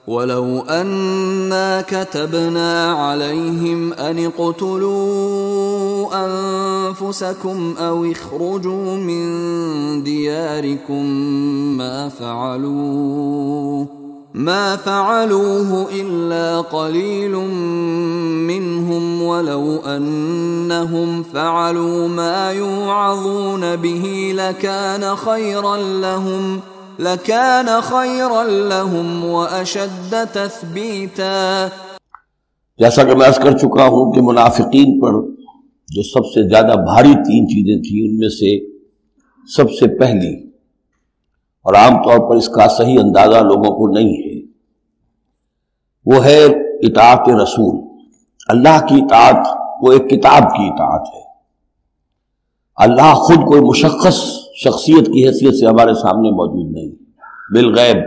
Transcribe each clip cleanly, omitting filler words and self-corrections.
وَلَوْ أَنَّا كَتَبْنَا عَلَيْهِمْ أَنِ اقْتُلُوا أَنفُسَكُمْ أَوْ اخْرُجُوا مِنْ دِيَارِكُمْ مَا فَعَلُوهُ إِلَّا قَلِيلٌ مِّنْهُمْ وَلَوْ أَنَّهُمْ فَعَلُوا مَا يُوعَظُونَ بِهِ لَكَانَ خَيْرًا لَهُمْ وَأَشَدَّ تَثْبِيتًا۔ جیسا کہ میں عرض کر چکا ہوں کہ منافقین پر جو سب سے زیادہ بھاری تین چیزیں تھیں، ان میں سے سب سے پہلی، اور عام طور پر اس کا صحیح اندازہ لوگوں کو نہیں ہے، وہ ہے اطاعت رسول۔ اللہ کی اطاعت وہ ایک کتاب کی اطاعت ہے۔ اللہ خود کوئی مشخص شخصیت کی حیثیت سے ہمارے سامنے موجود نہیں، بالغیب۔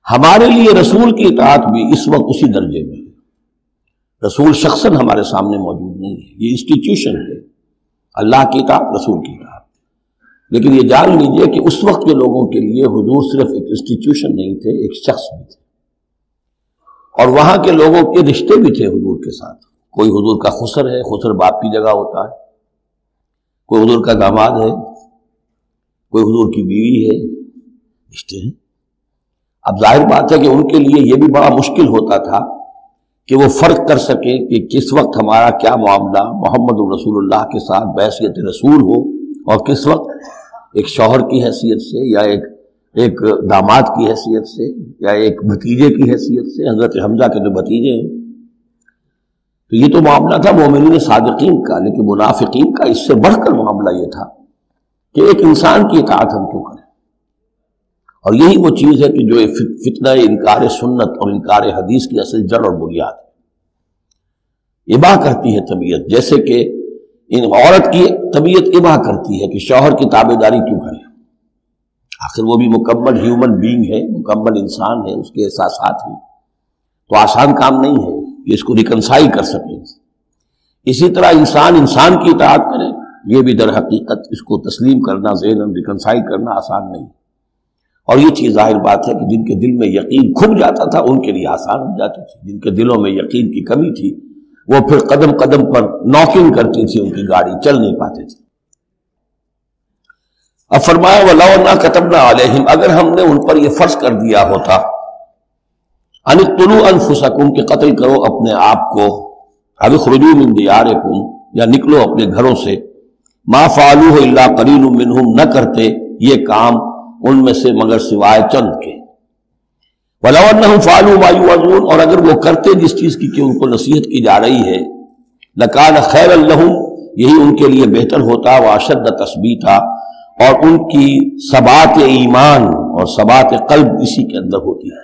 ہمارے لیے رسول کی اطاعت بھی اس وقت اسی درجے میں ہے۔ رسول شخصاً ہمارے سامنے موجود نہیں ہے، یہ انسٹیٹیوشن ہے، اللہ کی اطاعت، رسول کی اطاعت۔ لیکن یہ جان لیجئے کہ اس وقت کے لوگوں کے لیے حضور صرف ایک انسٹیٹیوشن نہیں تھے، ایک شخص بھی تھے، اور وہاں کے لوگوں کے رشتے بھی تھے حضور کے ساتھ۔ کوئی حضور کا خسر ہے، خسر باپ کی جگہ ہوتا ہے، کوئی حضور کا داماد ہے، کوئی حضور کی بیوی ہے، رشتے ہیں۔ اب ظاہر بات ہے کہ ان کے لیے یہ بھی بڑا مشکل ہوتا تھا کہ وہ فرق کر سکیں کہ کس وقت ہمارا کیا معاملہ محمد رسول اللہ کے ساتھ بحیثیت رسول ہو، اور کس وقت ایک شوہر کی حیثیت سے، یا ایک داماد کی حیثیت سے، یا ایک بھتیجے کی حیثیت سے۔ حضرت حمزہ کے جو بھتیجے ہیں، تو یہ تو معاملہ تھا مومنین صادقین کا، لیکن منافقین کا اس سے بڑھ کر معاملہ یہ تھا کہ ایک انسان کی اطاعت ہم کیوں کریں۔ اور یہی وہ چیز ہے کہ جو فتنہ انکار سنت اور انکار حدیث کی اصل جڑ اور بنیاد ہے۔ اباہ کرتی ہے طبیعت، جیسے کہ ان عورت کی طبیعت اباہ کرتی ہے کہ شوہر کی تابعداری کیوں کرے، آخر وہ بھی مکمل ہیومن بینگ ہے، مکمل انسان ہے، اس کے احساسات ہیں، تو آسان کام نہیں ہے کہ اس کو ریکنسائل کر سکیں۔ اسی طرح انسان کی اطاعت کرے، یہ بھی در حقیقت اس کو تسلیم کرنا، ذہناً ریکنسائل کرنا آسان نہیں۔ اور یہ چیز ظاہر بات ہے کہ جن کے دل میں یقین کھب جاتا تھا ان کے لیے آسان ہو جاتی تھی، جن کے دلوں میں یقین کی کمی تھی وہ پھر قدم قدم پر ناکنگ کرتی تھی، ان کی گاڑی چل نہیں پاتے تھے۔ اب فرمایا وَلَوْ أَنَّا كَتَبْنَا عَلَيْهِمْ، اگر ہم نے ان پر یہ فرض کر دیا ہوتا أَنِ اقْتُلُوا أَنفُسَكُمْ کہ قتل کرو اپنے آپ کو، أَوِ اخْرُجُوا مِن دِيَارِكُمْ یا نکلو اپنے گھروں سے، مَا فَعَلُوهُ إِلَّا قَلِيلٌ مِّنْهُمْ نہ کرتے یہ کام ان میں سے مگر سوائے چند کے۔ وَلَوْ أَنَّهُمْ فَعَلُوا مَا يُوعَظُونَ اور اگر وہ کرتے جس چیز کی کہ ان کو نصیحت کی جا رہی ہے، لَكَانَ خَيْرًا لَهُمْ یہی ان کے لیے بہتر ہوتا، وَأَشَدَّ تَثْبِيتًا اور ان کی ثبات ایمان اور ثبات قلب اسی کے اندر ہوتی ہے۔